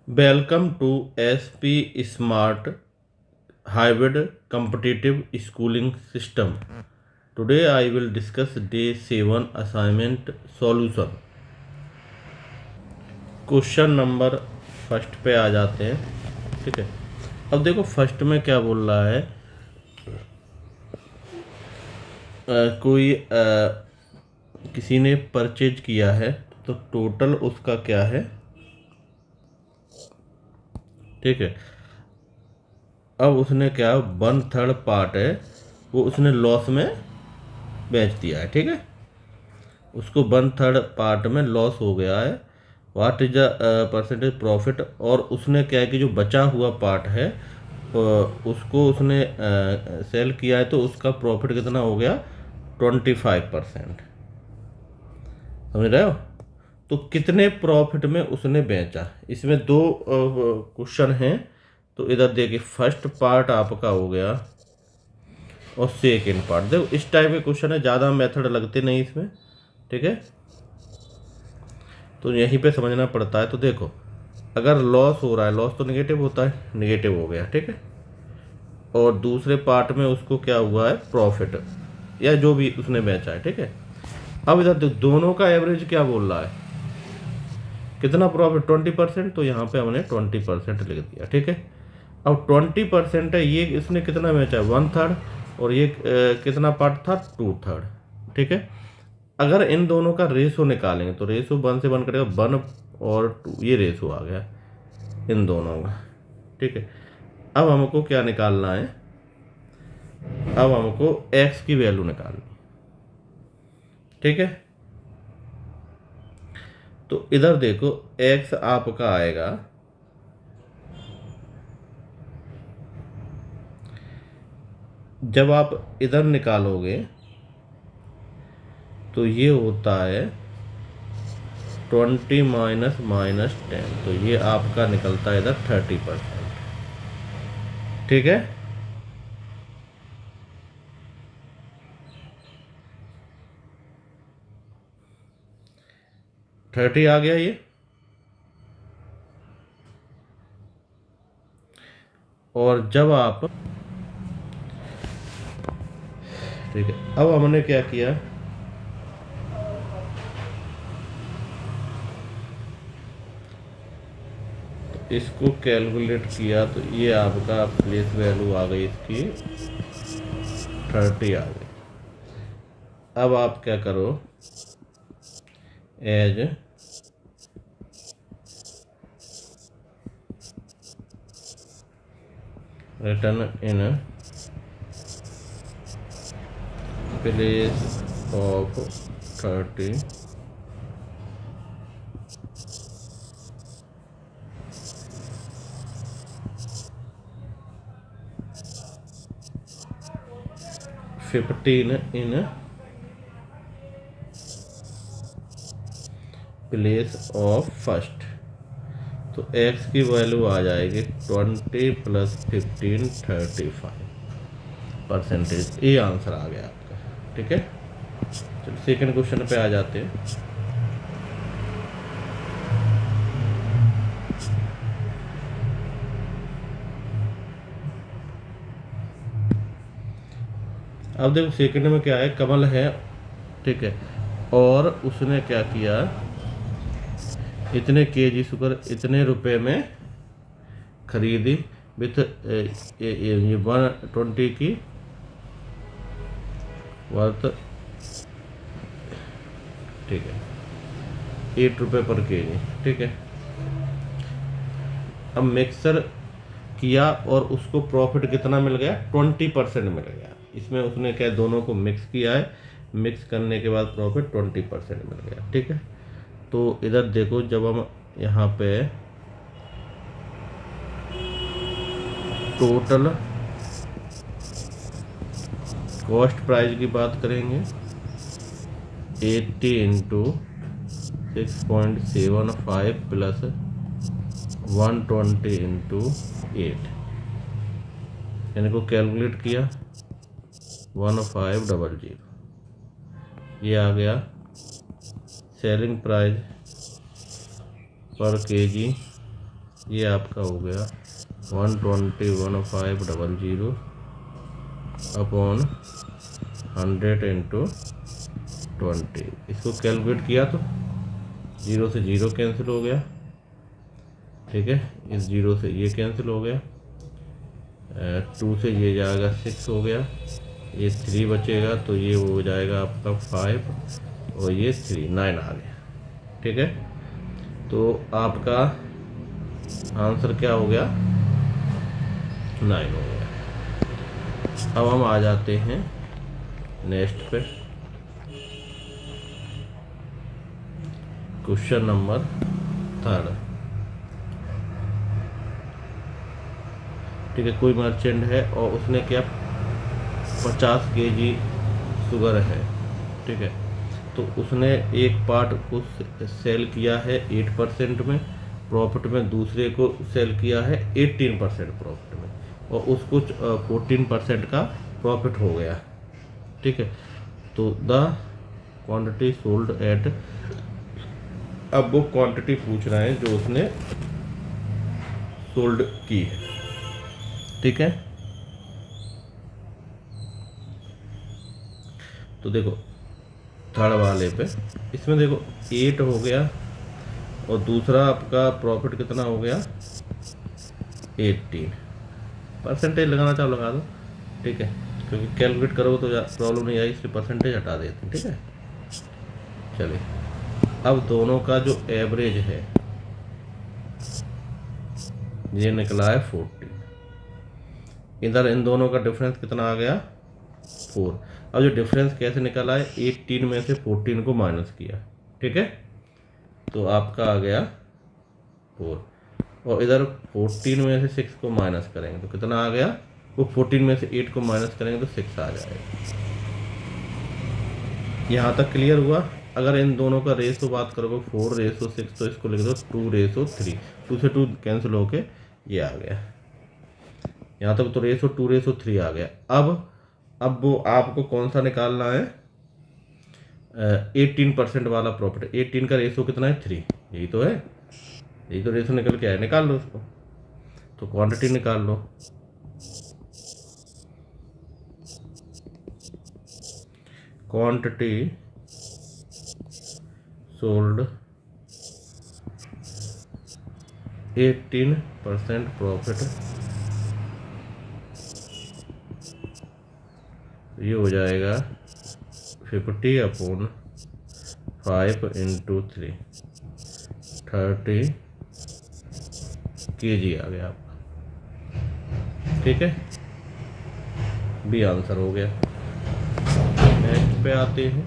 Welcome to SP Smart Hybrid Competitive Schooling System. Today I will discuss Day 7 Assignment Solution. Question number first पे आ जाते हैं। ठीक है, अब देखो फर्स्ट में क्या बोल रहा है। कोई किसी ने परचेज किया है तो टोटल उसका क्या है। ठीक है, अब उसने क्या 1/3 पार्ट है वो उसने लॉस में बेच दिया है। ठीक है, उसको 1/3 पार्ट में लॉस हो गया है। What is the percentage profit, और उसने क्या है कि जो बचा हुआ पार्ट है उसको उसने सेल किया है तो उसका प्रॉफिट कितना हो गया 25%। समझ रहे हो। तो कितने प्रॉफिट में उसने बेचा, इसमें दो क्वेश्चन हैं। तो इधर देखिए फर्स्ट पार्ट आपका हो गया और सेकेंड पार्ट। देखो इस टाइप के क्वेश्चन है, ज़्यादा मेथड लगते नहीं इसमें। ठीक है, तो यहीं पे समझना पड़ता है। तो देखो अगर लॉस हो रहा है, लॉस तो निगेटिव होता है, निगेटिव हो गया। ठीक है, और दूसरे पार्ट में उसको क्या हुआ है प्रॉफिट या जो भी उसने बेचा है। ठीक है, अब इधर दोनों का एवरेज क्या बोल रहा है, कितना प्रॉफिट 20%। तो यहाँ पे हमने 20% लिख दिया। ठीक है, अब 20% है, ये इसने कितना बेचा है 1/3, और ये कितना पार्ट था 2/3। ठीक है, अगर इन दोनों का रेशो निकालेंगे तो रेशो 1 से 1 कटेगा, 1 और 2, ये रेशो आ गया इन दोनों का। ठीक है, अब हमको क्या निकालना है, अब हमको x की वैल्यू निकालनी। ठीक है, तो इधर देखो x आपका आएगा, जब आप इधर निकालोगे तो ये होता है 20 माइनस 10, तो ये आपका निकलता है इधर 30%। ठीक है, थर्टी आ गया ये। और जब आप, ठीक है, अब हमने क्या किया, इसको कैलकुलेट किया तो ये आपका प्लेस वैल्यू आ गई इसकी 30 आ गई। अब आप क्या करो, as written in place of 30 15 in place of first. तो x की वैल्यू आ जाएगी 20 + 15 35%। ये आंसर आ गया आपका। ठीक है, चलो सेकंड क्वेश्चन पे आ जाते हैं। अब देखो सेकंड में क्या है, कमल है। ठीक है, और उसने क्या किया, इतने केजी शुगर इतने रुपए में खरीदी विथ ये 120 की वर्थ। ठीक है, 8 रुपये पर केजी। ठीक है, अब मिक्सर किया और उसको प्रॉफिट कितना मिल गया 20% मिल गया। इसमें उसने क्या दोनों को मिक्स किया है, मिक्स करने के बाद प्रॉफिट 20% मिल गया। ठीक है, तो इधर देखो जब हम यहाँ पे टोटल कॉस्ट प्राइस की बात करेंगे, 80 × 6.75 प्लस 120 × 8, इनको कैलकुलेट किया 1500। ये आ गया सेलिंग प्राइस पर केजी ये आपका हो गया 121,500 अपॉन 100 इंटू 20। इसको कैलकुलेट किया तो 0 से 0 कैंसिल हो गया, ठीक है। इस 0 से ये कैंसिल हो गया, 2 से ये जाएगा 6 हो गया, ये 3 बचेगा तो ये हो जाएगा आपका 5 और ये 3 9 आ गया, ठीक है। तो आपका आंसर क्या हो गया, 9 हो गया। अब हम आ जाते हैं नेक्स्ट पे, क्वेश्चन नंबर 3। ठीक है, कोई मर्चेंट है और उसने क्या 50 केजी शुगर है, ठीक है। तो उसने एक पार्ट को सेल किया है 8% में प्रॉफिट में, दूसरे को सेल किया है 18% प्रॉफिट में, और उसको 14% का प्रॉफिट हो गया, ठीक है। तो द क्वांटिटी सोल्ड एट, अब वो क्वांटिटी पूछ रहे हैं जो उसने सोल्ड की है, ठीक है। तो देखो थर्ड वाले पे, इसमें देखो 8 हो गया और दूसरा आपका प्रॉफिट कितना हो गया 18। परसेंटेज लगाना चाहो लगा दो, ठीक है, क्योंकि कैलकुलेट करोगे तो प्रॉब्लम नहीं आई, इसलिए परसेंटेज हटा देते हैं, ठीक है। चलिए, अब दोनों का जो एवरेज है ये निकला है 40। इधर इन दोनों का डिफरेंस कितना आ गया 4। अब जो डिफरेंस कैसे निकला है, 18 में से 14 को माइनस किया, ठीक है, तो आपका आ गया 4। और इधर 14 में से 6 को माइनस करेंगे तो कितना आ गया, वो 14 में से 8 को माइनस करेंगे तो 6 आ जाएगा। यहाँ तक क्लियर हुआ। अगर इन दोनों का रेशो बात करोगे 4:6, तो इसको लिख दो 2:3, 2 से 2 कैंसिल होके ये आ गया। यहाँ तक तो रेशो 2:3 आ गया। अब वो आपको कौन सा निकालना है, 18% वाला प्रॉफिट। 18 का रेशो कितना है 3, यही तो है, यही तो रेशो निकल के आया, निकाल लो उसको, तो क्वांटिटी निकाल लो। क्वांटिटी सोल्ड 18% प्रॉफिट, ये हो जाएगा 50/5 इंटू 3, 30 kg आ गया आपका, ठीक है। बी आंसर हो गया। नेक्स्ट पे आते हैं,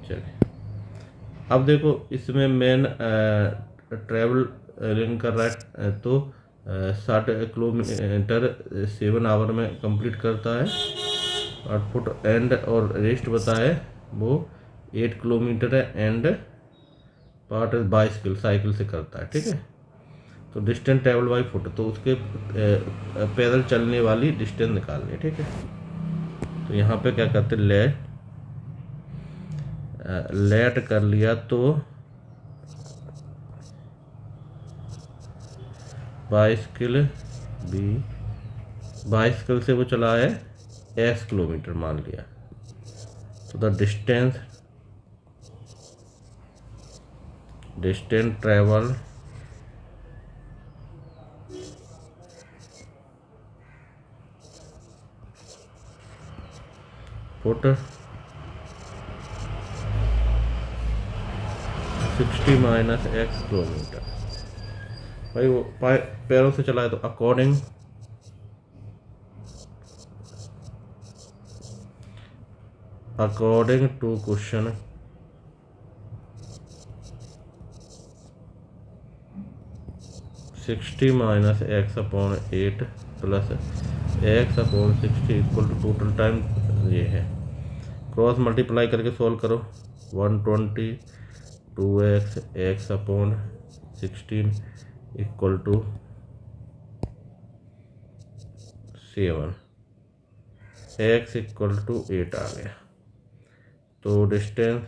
चलिए अब देखो इसमें मेन ट्रैवल लिंक कर रहा है, तो 60 किलोमीटर 7 आवर में कंप्लीट करता है। आउटपुट एंड और रेस्ट बताए वो 8 किलोमीटर है, एंड पार्ट बाइसिकल साइकिल से करता है, ठीक है। तो डिस्टेंस ट्रैवल बाई फुट, तो उसके पैदल चलने वाली डिस्टेंस निकालनी है, ठीक है। तो यहाँ पे क्या करते, लेट कर लिया तो बाइसिकल से वो चला है x किलोमीटर मान लिया, तो the distance travel foot 60 minus x kilometre. भाई वो पैरों से चला है, तो according to question -60 -x/8 plus x/60 equal to total time, ये है क्रॉस मल्टीप्लाई करके सॉल्व करो। 120 2x x/16 equal to 7, x equal to 8 आ गया। तो distance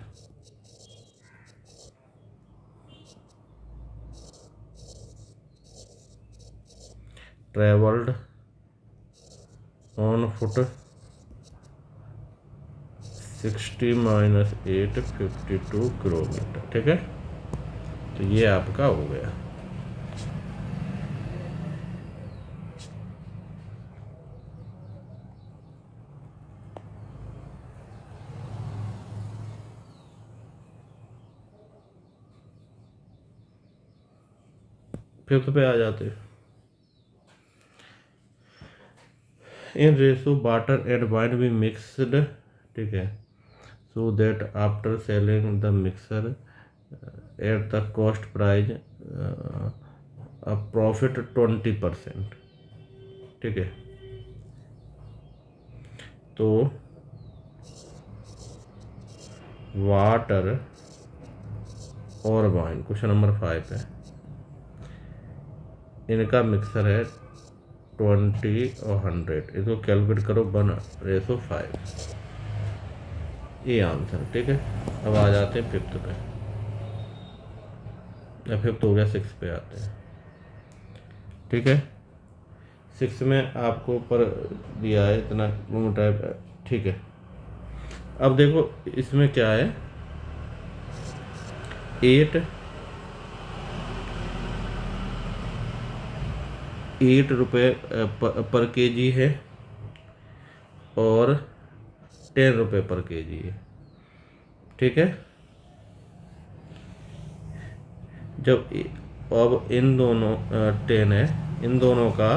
travelled on foot 60 minus 8 52 kilometre. ठीक है, तो ये आपका हो गया। फिफ्थ पे आ जाते हैं। In ratio water and wine भी मिक्सड, ठीक है, so that after selling the mixer at the cost price profit 20%। ठीक है, तो वाटर और वाइन क्वेश्चन नंबर 5 है, इनका मिक्सर है 20 और 100, इसको कैलकुलेट करो 1:5, ये आंसर। ठीक है, अब आ जाते हैं फिफ्थ पे, या फिफ्थ हो गया, सिक्स पे आते हैं। ठीक है, सिक्स में आपको ऊपर दिया है इतना किलोमीटर। ठीक है, अब देखो इसमें क्या है, 8 रुपये पर केजी है और 10 रुपये पर केजी है। ठीक है, जब अब इन दोनों 10 है, इन दोनों का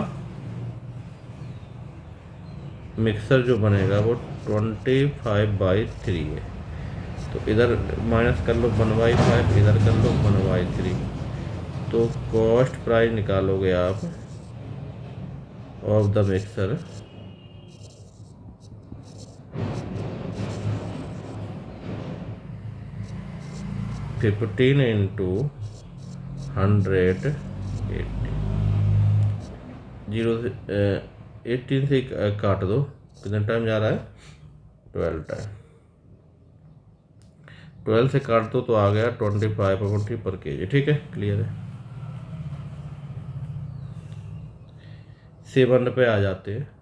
मिक्सर जो बनेगा वो 25/3 है। तो इधर माइनस कर लो 1/5, इधर कर लो 1/3, तो कॉस्ट प्राइस निकालोगे आप ऑफ द मिक्सर, $15 × 100 80, 0 से 18 से काट दो, कितना टाइम जा रहा है, 12 टाइम, 12 से काट दो तो आ गया 25/3 पर केजी। ठीक है, क्लियर है। 7 पे आ जाते हैं।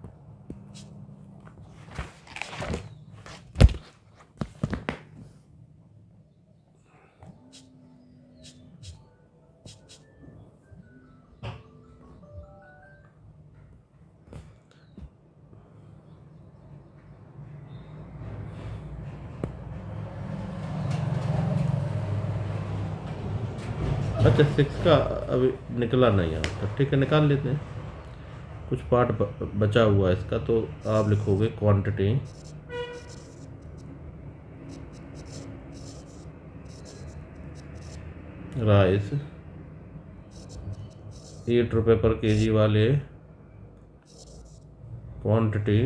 अच्छा, 6 का अभी निकला नहीं आता। ठीक है, निकाल लेते हैं, कुछ पार्ट बचा हुआ है इसका, तो आप लिखोगे क्वांटिटी राइस 8 रुपये पर केजी वाले, क्वांटिटी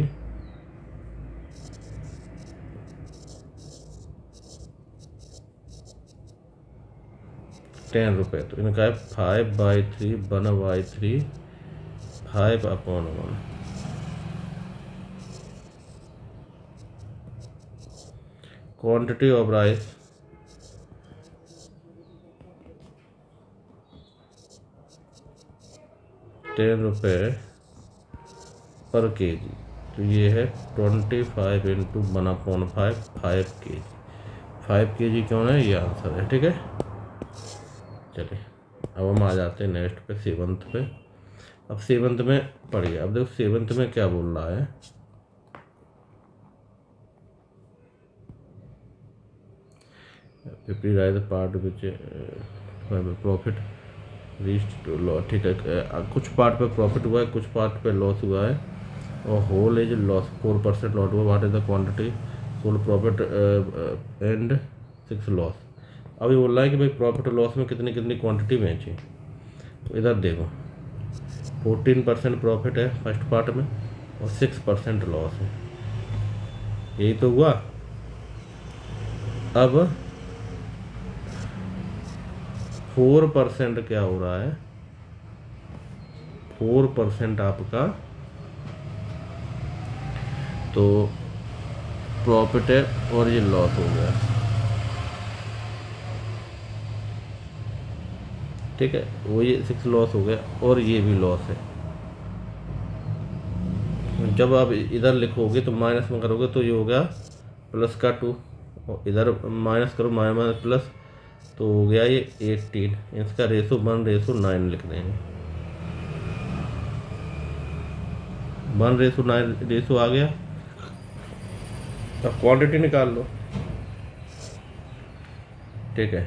10 रुपये, तो इनका है 5/3, 1/3, 5/1। क्वांटिटी ऑफ राइस 10 रुपये पर केजी, तो ये है 25 × 1/5, 5 केजी। 5 केजी क्यों है, ये आंसर है। ठीक है, चलिए अब हम आ जाते हैं नेक्स्ट पे, 7th पे। अब 7th में पढ़िए, अब देखो 7th में क्या बोल रहा है, fifty rice part which profit reach to loss. ठीक है, कुछ पार्ट पे प्रॉफिट हुआ है, कुछ पार्ट पे लॉस हुआ है, और होल इज लॉस 4% लॉस हुआ। What is the quantity sold profit and 6 loss. अभी बोल रहा है कि भाई प्रॉफिट और लॉस में कितनी कितनी क्वांटिटी बेची। तो इधर देखो 14% प्रॉफिट है फर्स्ट पार्ट में और 6% लॉस है, यही तो हुआ। अब 4% क्या हो रहा है, 4% आपका, तो प्रॉफिट है और ये लॉस हो गया, ठीक है। वो ये 6 लॉस हो गया और ये भी लॉस है। जब आप इधर लिखोगे तो माइनस में करोगे तो ये हो गया प्लस का 2, और इधर माइनस करो, माइनस माइनस प्लस, तो हो गया ये 18। इसका रेशो 1:9 लिख देंगे। 1:9 रेशो आ गया। अब क्वांटिटी निकाल लो, ठीक है।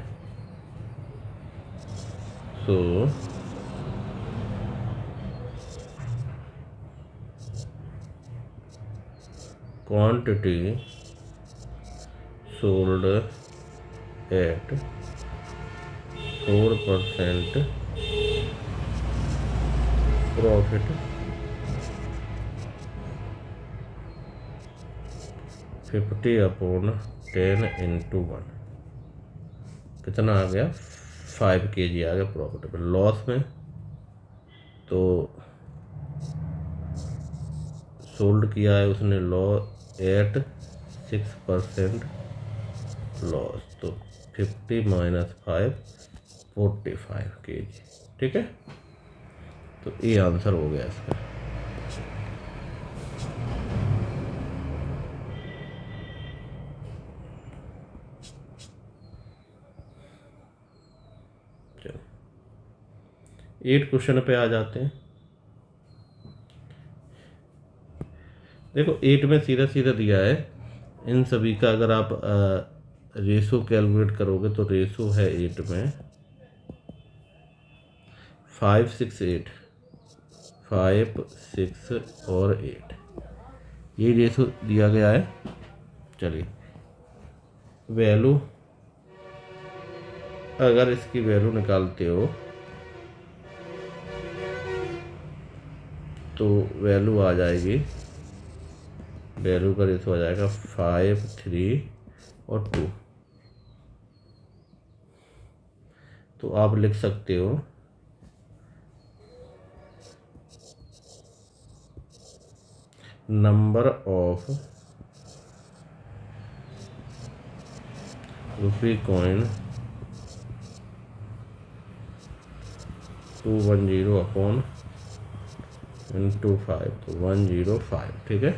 So quantity sold at 4% profit 50/10 × 1 कितना आ गया, 5 kg आ गया प्रॉफिट। लॉस में तो सोल्ड किया है उसने लॉ एट 6% लॉस, तो 50 - 5 45 kg, ठीक है। तो ये आंसर हो गया इसका। चलो 8 क्वेश्चन पे आ जाते हैं। देखो 8 में सीधा सीधा दिया है इन सभी का। अगर आप रेशो कैलकुलेट करोगे तो रेशो है 8 में 5, 6, 8, 5, 6 और 8, ये रेशो दिया गया है। चलिए वैल्यू, अगर इसकी वैल्यू निकालते हो तो वैल्यू आ जाएगी, वैल्यू का रेशो आ जाएगा 5, 3 और 2। तो आप लिख सकते हो नंबर ऑफ रुपी कॉइन 210 × 5, तो 105, ठीक है।